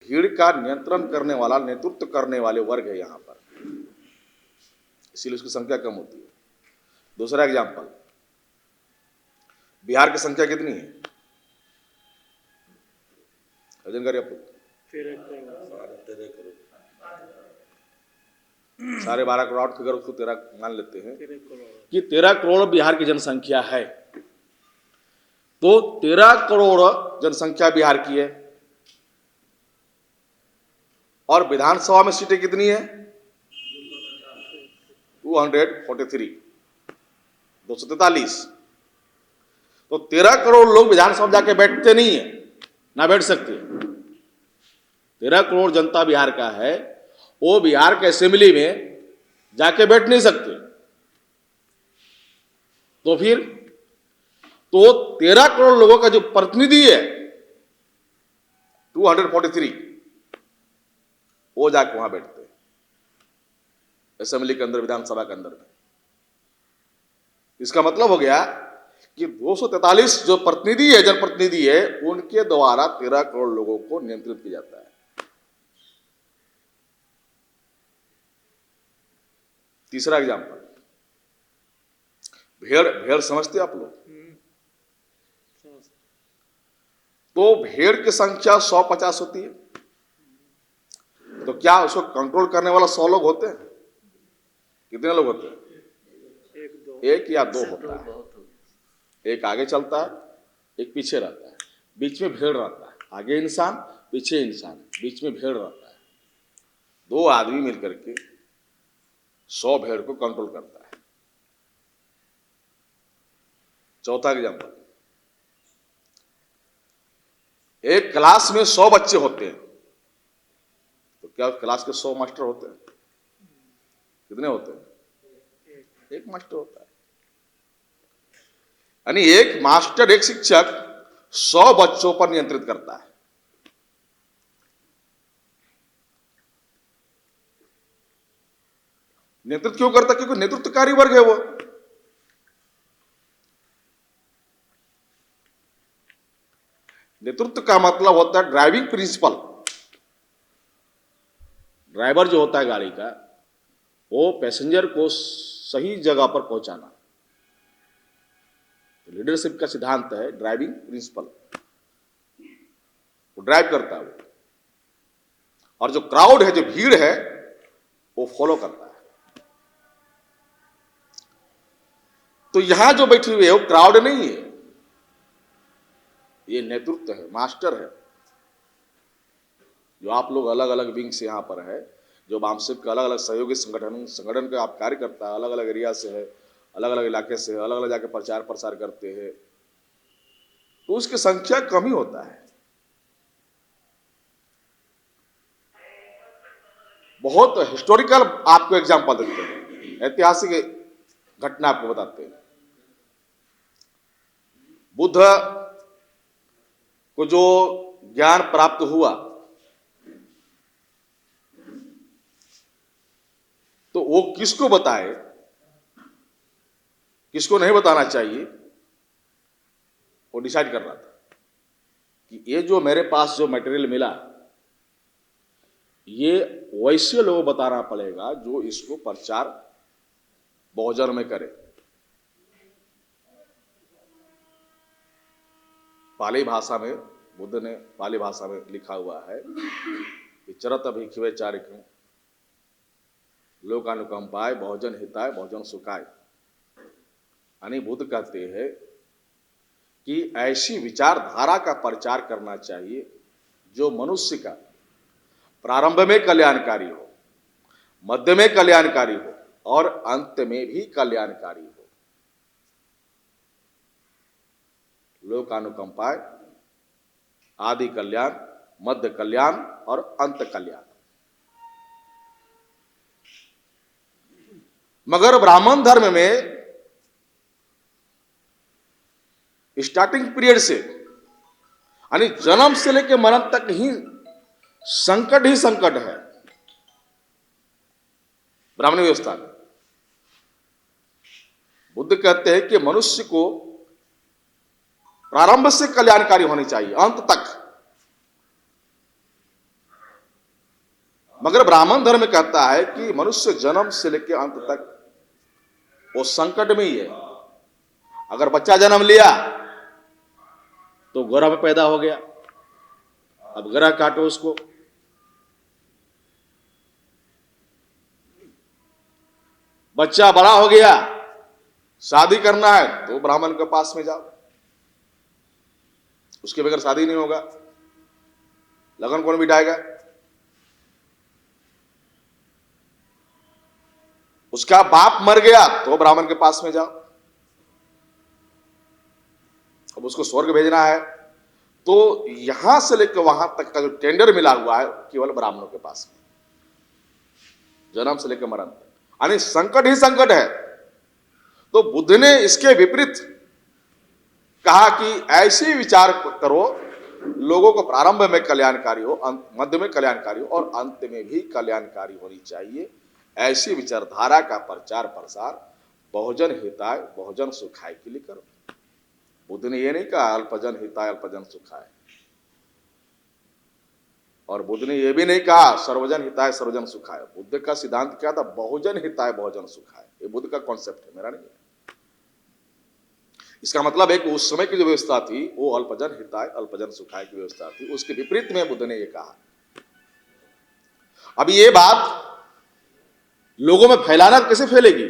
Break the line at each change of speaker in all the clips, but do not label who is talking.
भीड़ का नियंत्रण करने वाला, नेतृत्व करने वाले वर्ग है यहाँ पर, इसीलिए उसकी संख्या कम होती है। दूसरा एग्जाम्पल, बिहार की संख्या कितनी है? जानकारी आपको? 12.5 करोड़, फिगर उसको 13 मान लेते हैं कि 13 करोड़ बिहार की जनसंख्या है। तो 13 करोड़ जनसंख्या बिहार की है और विधानसभा में सीटें कितनी है? 243, 243। तो 13 करोड़ लोग विधानसभा जाके बैठते नहीं है, ना बैठ सकते। 13 करोड़ जनता बिहार का है, वो बिहार के असेंबली में जाके बैठ नहीं सकते। तो फिर 13 करोड़ लोगों का जो प्रतिनिधि है 243, वो जाके वहां बैठते हैं असेंबली के अंदर, विधानसभा के अंदर में। इसका मतलब हो गया कि 243 जो प्रतिनिधि है, जनप्रतिनिधि है, उनके द्वारा 13 करोड़ लोगों को नियंत्रित किया जाता है। तीसरा एग्जाम्पल, भेड़ समझते आप लोग? तो भेड़ की संख्या 150 होती है, तो क्या उसको कंट्रोल करने वाला 100 लोग होते हैं? कितने लोग होते हैं? एक या दो होता है। एक आगे चलता है, एक पीछे रहता है, बीच में भेड़ रहता है। आगे इंसान, पीछे इंसान, बीच में भेड़ रहता है। 2 आदमी मिलकर के 100 भेड़ को कंट्रोल करता है। चौथा एग्जाम्पल, एक क्लास में 100 बच्चे होते हैं, तो क्या उस क्लास के 100 मास्टर होते हैं? कितने होते हैं? एक मास्टर होता है। यानी एक मास्टर, एक शिक्षक 100 बच्चों पर नियंत्रित करता है। नेतृत्व क्यों करता है? क्योंकि नेतृत्वकारी वर्ग है वो। नेतृत्व का मतलब होता है ड्राइविंग प्रिंसिपल। ड्राइवर जो होता है गाड़ी का, वो पैसेंजर को सही जगह पर पहुंचाना। लीडरशिप का सिद्धांत है ड्राइविंग प्रिंसिपल, वो ड्राइव करता है वो, और जो क्राउड है, जो भीड़ है, वो फॉलो करता है। तो यहां जो बैठी हुई है वो क्राउड नहीं है, ये नेतृत्व है, मास्टर है। जो आप लोग अलग अलग विंग से यहाँ पर है, जो बामसेप के अलग अलग सहयोगी संगठन का आप कार्य करता है, अलग अलग एरिया से है, अलग अलग इलाके से है, अलग अलग जाके प्रचार प्रसार करते हैं, तो उसकी संख्या कम ही होता है। बहुत हिस्टोरिकल आपको एग्जांपल देते हैं, ऐतिहासिक घटना आपको बताते हैं। बुद्ध को जो ज्ञान प्राप्त हुआ, तो वो किसको बताए, किसको नहीं बताना चाहिए, वो डिसाइड कर रहा था कि ये जो मेरे पास जो मटेरियल मिला, ये वैसे लोगों को बताना पड़ेगा जो इसको प्रचार बहुजन में करे। पाली भाषा में, बुद्ध ने पाली भाषा में लिखा हुआ है कि चरत भिक्षुवे चारिकं लोकानुकंपाय बहुजन हिताय बहुजन सुखाय। यानी बुद्ध कहते हैं कि ऐसी विचारधारा का प्रचार करना चाहिए जो मनुष्य का प्रारंभ में कल्याणकारी हो, मध्य में कल्याणकारी हो और अंत में भी कल्याणकारी हो। लोकानुकंपाय, आदि कल्याण, मध्य कल्याण और अंत कल्याण। मगर ब्राह्मण धर्म में स्टार्टिंग पीरियड से, यानी जन्म से लेकर मरण तक ही संकट है ब्राह्मण व्यवस्था में। बुद्ध कहते हैं कि मनुष्य को प्रारंभ से कल्याणकारी होनी चाहिए, अंत तक। मगर ब्राह्मण धर्म कहता है कि मनुष्य जन्म से लेकर अंत तक वो संकट में ही है। अगर बच्चा जन्म लिया तो गर्भ में पैदा हो गया, अब ग्रह काटो उसको। बच्चा बड़ा हो गया, शादी करना है तो ब्राह्मण के पास में जाओ, उसके बगैर शादी नहीं होगा, लगन कौन बिठाएगा? उसका बाप मर गया तो ब्राह्मण के पास में जाओ। अब उसको स्वर्ग भेजना है तो यहां से लेकर वहां तक का जो टेंडर मिला हुआ है केवल ब्राह्मणों के पास में, जन्म से लेकर मरण तक, यानी संकट ही संकट है। तो बुद्ध ने इसके विपरीत कहा कि ऐसे विचार करो लोगों को प्रारंभ में कल्याणकारी हो, मध्य में कल्याणकारी हो और अंत में भी कल्याणकारी होनी चाहिए। ऐसी विचारधारा का प्रचार प्रसार बहुजन हिताय बहुजन सुखाय के लिए करो। बुद्ध ने यह नहीं कहा अल्पजन हिताय अल्पजन सुखाय, और बुद्ध ने यह भी नहीं कहा सर्वजन हिताय सर्वजन सुखाय। बुद्ध का सिद्धांत क्या था? बहुजन हिताय बहुजन सुखाय। ये बुद्ध का कॉन्सेप्ट है, मेरा नहीं है। इसका मतलब है कि उस समय की जो व्यवस्था थी वो अल्पजन हिताय अल्पजन सुखाय की व्यवस्था थी, उसके विपरीत में बुद्ध ने यह कहा। अब ये बात लोगों में फैलाना कैसे फैलेगी?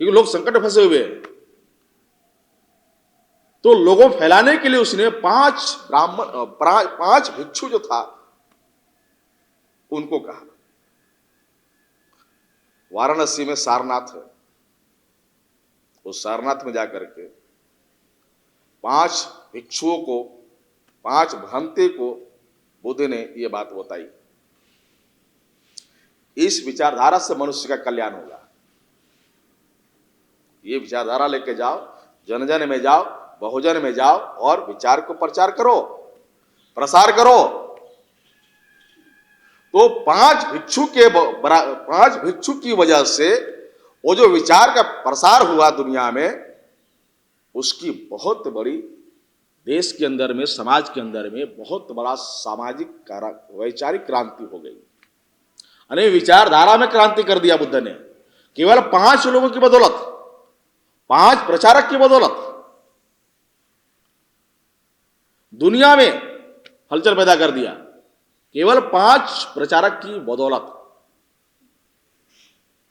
क्योंकि लोग संकट में फंसे हुए हैं। तो लोगों को फैलाने के लिए उसने 5 भिक्षु जो था उनको कहा। वाराणसी में सारनाथ है, उस सारनाथ में जाकर के 5 भिक्षुओं को, 5 भ्रांते को बुद्ध ने यह बात बताई। इस विचारधारा से मनुष्य का कल्याण होगा। ये विचारधारा लेके जाओ, जन जन में जाओ, बहुजन में जाओ और विचार को प्रचार करो, प्रसार करो। तो 5 भिक्षु की वजह से वो जो विचार का प्रसार हुआ दुनिया में, उसकी बहुत बड़ी देश के अंदर में, समाज के अंदर में बहुत बड़ा सामाजिक वैचारिक क्रांति हो गई। अने विचारधारा में क्रांति कर दिया बुद्ध ने, केवल 5 लोगों की बदौलत, 5 प्रचारक की बदौलत दुनिया में हलचल पैदा कर दिया। केवल 5 प्रचारक की बदौलत।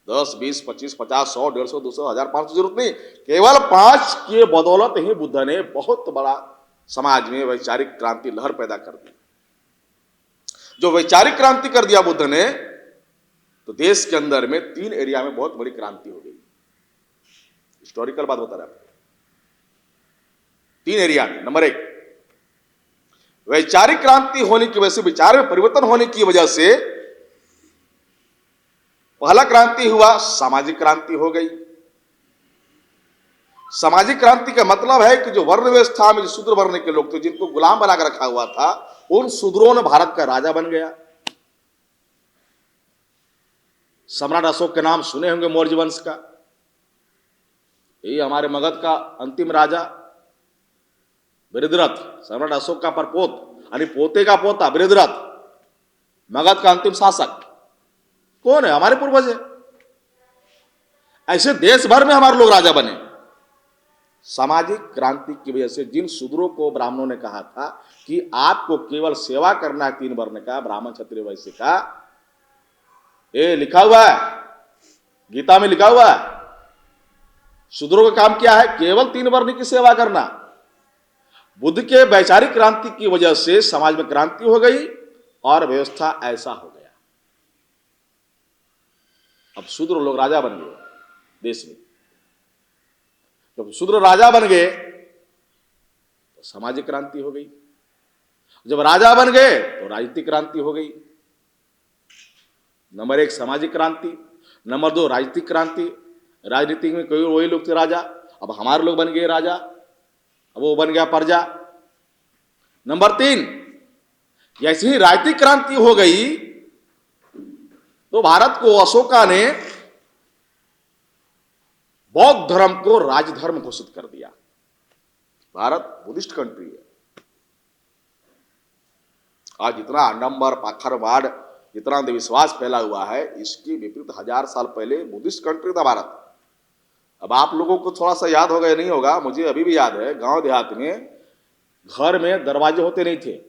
10, 20, 25, 50, 100, 150, 200, 1000, 500 जरूरत नहीं, केवल 5 के बदौलत ही बुद्ध ने बहुत बड़ा समाज में वैचारिक क्रांति लहर पैदा कर दी। जो वैचारिक क्रांति कर दिया बुद्ध ने, तो देश के अंदर में 3 एरिया में बहुत बड़ी क्रांति हो गई। हिस्टोरिकल बात बता रहा हूं। 3 एरिया में, नंबर 1, वैचारिक क्रांति होने की वजह से, विचार में परिवर्तन होने की वजह से पहला क्रांति हुआ, सामाजिक क्रांति हो गई। सामाजिक क्रांति का मतलब है कि जो वर्ण व्यवस्था में जो शूद्र वर्ण के लोग थे, जिनको गुलाम बनाकर रखा हुआ था, उन शूद्रों ने भारत का राजा बन गया। सम्राट अशोक के नाम सुने होंगे, मौर्य वंश का। यही हमारे मगध का अंतिम राजा बृहद्रथ, सम्राट अशोक का परपोत, यानी पोते का पोता बृहद्रथ, मगध का अंतिम शासक कौन है? हमारे पूर्वज है। ऐसे देश भर में हमारे लोग राजा बने। सामाजिक क्रांति की वजह से जिन शूद्रों को ब्राह्मणों ने कहा था कि आपको केवल सेवा करना है 3 वर्ण का, ब्राह्मण क्षत्रिय वैश्य का, ये लिखा हुआ है, गीता में लिखा हुआ है, शूद्रों का काम क्या है? केवल 3 वर्ण की सेवा करना। बुद्ध के वैचारिक क्रांति की वजह से समाज में क्रांति हो गई और व्यवस्था ऐसा हो गया। अब शूद्र लोग राजा बन गए देश में। जब शूद्र राजा बन गए तो सामाजिक क्रांति हो गई। जब राजा बन गए तो राजनीतिक क्रांति हो गई। नंबर 1 सामाजिक क्रांति, नंबर 2 राजनीतिक क्रांति। राजनीति में कोई वही लोग थे राजा, अब हमारे लोग बन गए राजा, अब वो बन गया प्रजा। नंबर 3, जैसे ही राजनीतिक क्रांति हो गई तो भारत को अशोका ने बौद्ध धर्म को राजधर्म घोषित कर दिया। भारत बुद्धिस्ट कंट्री है, आज जितना आडंबर पाखरवाड़, जितना अंधविश्वास फैला हुआ है, इसके विपरीत 1000 साल पहले बुद्धिस्ट कंट्री था भारत। अब आप लोगों को थोड़ा सा याद होगा या नहीं होगा, मुझे अभी भी याद है, गांव देहात में घर में दरवाजे होते नहीं थे।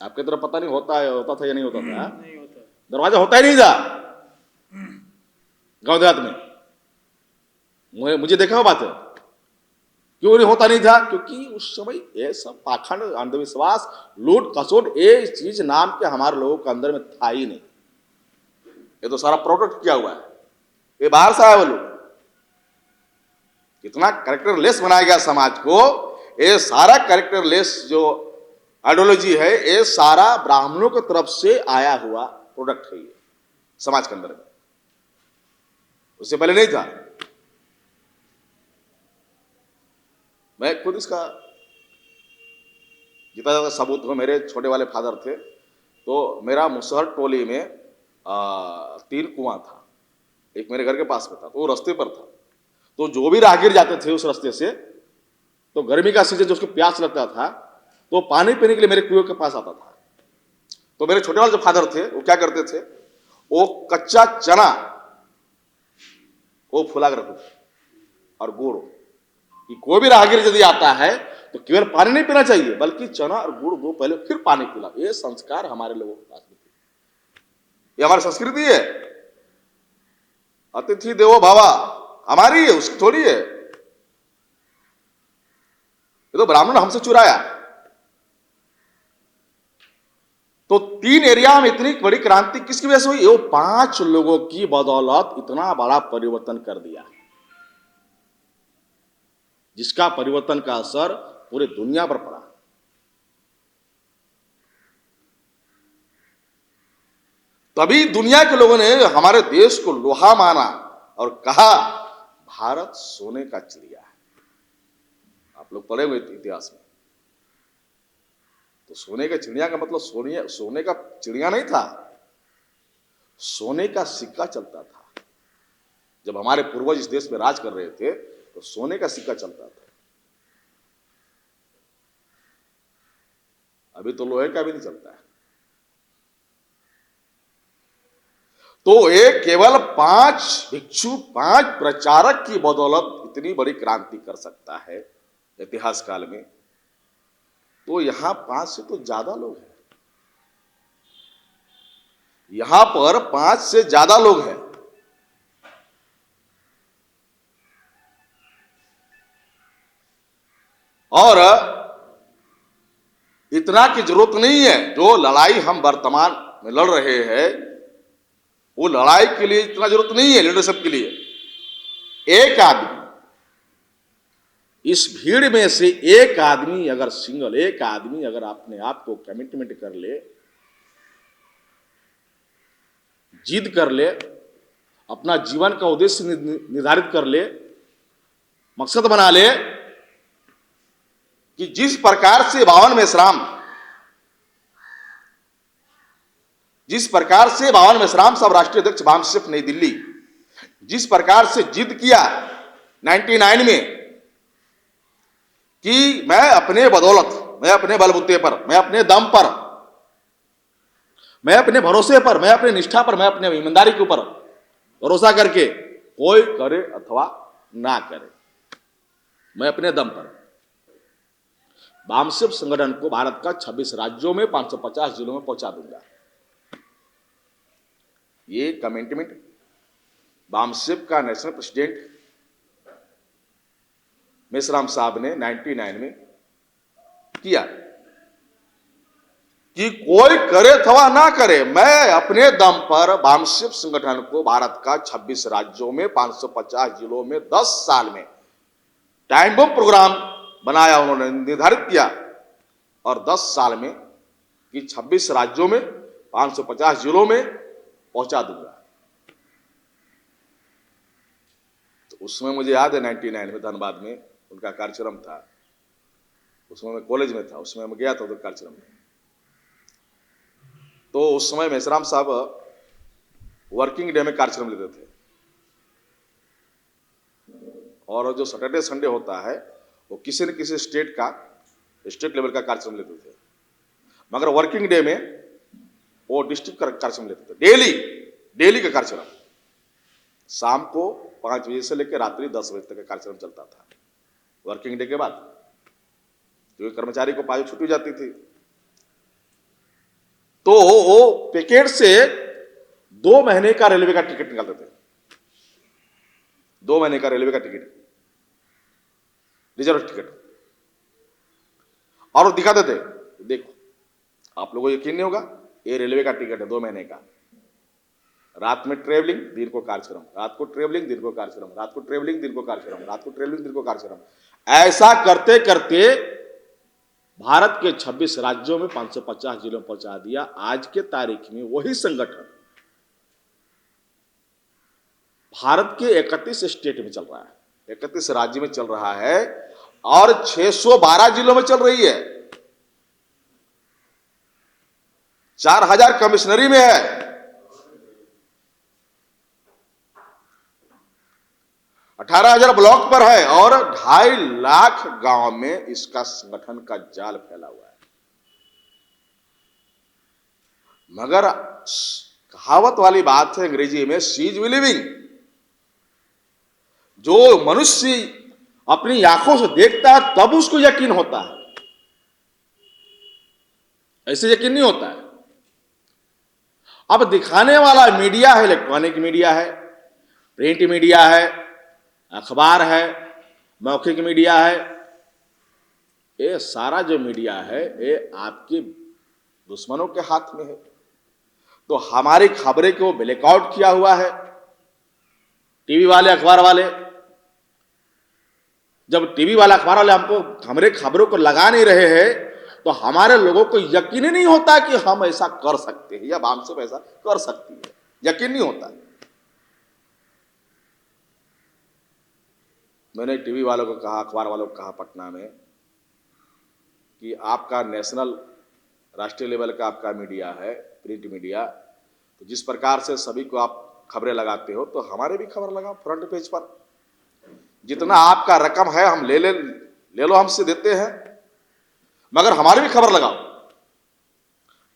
आपके तरफ पता नहीं होता था या नहीं होता था? नहीं होता, दरवाजा होता ही नहीं था गांव देहात में। मुझे देखा हुआ बात है। क्यों नहीं होता नहीं था? क्योंकि उस समय ये सब पाखंड, अंधविश्वास, लूट खसोट, ये चीज नाम के हमारे लोगों के अंदर में था ही नहीं। ये तो सारा प्रोडक्ट किया हुआ है, ये बाहर से आया वो लोग। इतना कैरेक्टरलेस बनाया गया समाज को। ये सारा कैरेक्टरलेस जो आइडियोलॉजी है, ये सारा ब्राह्मणों की तरफ से आया हुआ प्रोडक्ट है ये समाज के अंदर में। उससे पहले नहीं था। मैं खुद इसका जितना ज्यादा सबूत हो, मेरे छोटे वाले फादर थे, तो मेरा मुसहर टोली में 3 कुआं था। एक मेरे घर के पास में था, तो वो रास्ते पर था। तो जो भी राहगीर जाते थे उस रास्ते से, तो गर्मी का सीजन जो उसको प्यास लगता था, तो पानी पीने के लिए मेरे कुएं के पास आता था। तो मेरे छोटे वाले जो फादर थे वो क्या करते थे, वो कच्चा चना वो फुला कर रखते थे और गुड़, कि कोई भी राहगीर यदि आता है तो केवल पानी नहीं पीना चाहिए, बल्कि चना और गुड़ दो पहले, फिर पानी पिला। ये संस्कार हमारे लोगों के पास में थे, ये हमारी संस्कृति है। अतिथि देवो भवा हमारी है, उसकी थोड़ी है। ये तो ब्राह्मण हमसे चुराया। तो 3 एरिया में इतनी बड़ी क्रांति किसकी वजह से हुई? वो 5 लोगों की बदौलत इतना बड़ा परिवर्तन कर दिया, जिसका परिवर्तन का असर पूरे दुनिया पर पड़ा। तभी दुनिया के लोगों ने हमारे देश को लोहा माना और कहा भारत सोने का चिड़िया है। आप लोग पढ़े हुए इतिहास में, तो सोने का चिड़िया का मतलब सोने का चिड़िया नहीं था, सोने का सिक्का चलता था। जब हमारे पूर्वज इस देश में राज कर रहे थे तो सोने का सिक्का चलता था। अभी तो लोहे का भी नहीं चलता है। तो एक केवल 5 भिक्षु, 5 प्रचारक की बदौलत इतनी बड़ी क्रांति कर सकता है इतिहास काल में। तो यहां 5 से तो ज्यादा लोग हैं, यहां पर 5 से ज्यादा लोग हैं। और इतना की जरूरत नहीं है। जो लड़ाई हम वर्तमान में लड़ रहे हैं, वो लड़ाई के लिए इतना जरूरत नहीं है लीडरशिप के लिए। एक आदमी, इस भीड़ में से एक आदमी अगर सिंगल, एक आदमी अगर अपने आप को कमिटमेंट कर ले, जिद कर ले, अपना जीवन का उद्देश्य निर्धारित कर ले, मकसद बना ले कि जिस प्रकार से 52 मेश्राम साहब राष्ट्रीय अध्यक्ष बामसेफ नई दिल्ली, जिस प्रकार से जिद किया 99 में कि मैं अपने बदौलत, मैं अपने बलबूते पर, मैं अपने दम पर, मैं अपने भरोसे पर, मैं अपने निष्ठा पर, मैं अपने ईमानदारी के ऊपर भरोसा करके, कोई करे अथवा ना करे, मैं अपने दम पर बामसेफ संगठन को भारत का 26 राज्यों में 550 जिलों में पहुंचा दूंगा। ये कमिटमेंट बामसेफ का नेशनल प्रेसिडेंट मेश्राम साहब ने 99 में किया कि कोई करे अथवा ना करे, मैं अपने दम पर बामसेफ संगठन को भारत का 26 राज्यों में 550 जिलों में 10 साल में टाइम बम प्रोग्राम बनाया, उन्होंने निर्धारित किया, और 10 साल में कि 26 राज्यों में 550 जिलों में पहुंचा दूंगा। तो उसमें मुझे याद है 99 में धनबाद में उनका कार्यक्रम था, उसमें मैं कॉलेज में था, उसमें मैं गया था उनके कार्यक्रम में। तो उस समय मेश्राम साहब वर्किंग डे में कार्यक्रम लेते थे, और जो सैटरडे संडे होता है वो किसी न किसी स्टेट लेवल का कार्यक्रम लेते थे। मगर वर्किंग डे में वो डिस्ट्रिक्ट कार्यक्रम लेते थे, डेली का कार्यक्रम। शाम को 5 बजे से लेकर रात्रि 10 बजे तक का कार्यक्रम चलता था वर्किंग डे के बाद, क्योंकि कर्मचारी को पायु छुट्टी जाती थी। तो वो पैकेट से 2 महीने का रेलवे का टिकट निकालते थे, 2 महीने का रेलवे का टिकट, रिजर्व टिकट, और दिखाते थे, देखो आप लोगों को यकीन नहीं होगा, ये रेलवे का टिकट है 2 महीने का। रात में ट्रेवलिंग, दिन को कार्यक्रम, रात को ट्रेवलिंग, दिन को कार्यक्रम, रात को ट्रेवलिंग, दिन को कार्यक्रम, रात को ट्रेवलिंग, दिन को कार्यक्रम। ऐसा करते करते भारत के 26 राज्यों में 550 जिलों में पहुंचा दिया। आज के तारीख में वही संगठन भारत के 31 स्टेट में चल रहा है, 31 राज्य में चल रहा है, और 612 जिलों में चल रही है, 4000 कमिश्नरी में है, 18,000 ब्लॉक पर है, और 2.5 लाख गांव में इसका संगठन का जाल फैला हुआ है। मगर कहावत वाली बात है अंग्रेजी में, शी इज बिलीविंग। जो मनुष्य अपनी आंखों से देखता है तब उसको यकीन होता है, ऐसे यकीन नहीं होता है। अब दिखाने वाला मीडिया है, इलेक्ट्रॉनिक मीडिया है, प्रिंट मीडिया है, अखबार है, मौखिक मीडिया है, ये सारा जो मीडिया है ये आपके दुश्मनों के हाथ में है। तो हमारी खबरें को ब्लैकआउट किया हुआ है टीवी वाले, अखबार वाले। जब टीवी वाले, अखबार वाले हमको हमारे खबरों को लगा नहीं रहे हैं, तो हमारे लोगों को यकीन ही नहीं होता कि हम ऐसा कर सकते हैं या बामसेफ ऐसा कर सकती है, यकीन नहीं होता। मैंने टीवी वालों को कहा, अखबार वालों को कहा पटना में कि आपका नेशनल, राष्ट्रीय लेवल का आपका मीडिया है, प्रिंट मीडिया, तो जिस प्रकार से सभी को आप खबरें लगाते हो, तो हमारे भी खबर लगाओ फ्रंट पेज पर। जितना आपका रकम है हम ले लो, हमसे देते हैं, मगर हमारी भी खबर लगाओ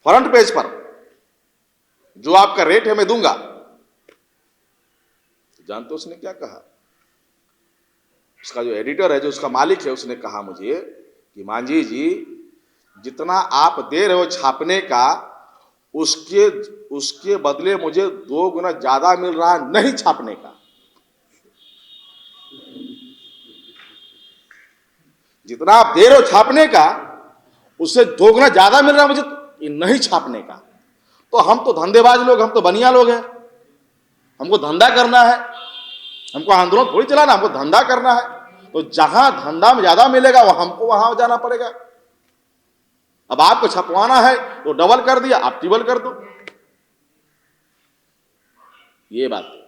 फ्रंट पेज पर। जो आपका रेट है मैं दूंगा। जानते हो उसने क्या कहा? उसका जो एडिटर है, जो उसका मालिक है, उसने कहा मुझे कि मांझी जी, जितना आप दे रहे हो छापने का, उसके बदले मुझे 2 गुना ज्यादा मिल रहा है नहीं छापने का। जितना आप दे रहे हो छापने का, उससे 2 गुना ज्यादा मिल रहा है मुझे नहीं छापने का। तो हम तो धंधेबाज लोग, हम तो बनिया लोग हैं, हमको धंधा करना है, हमको आंदोलन थोड़ी चलाना, हमको धंधा करना है। तो जहां धंधा में ज्यादा मिलेगा वो हमको वहां जाना पड़ेगा। अब आपको छपवाना है तो डबल कर दिया, आप ट्रिपल कर दो, ये बात है।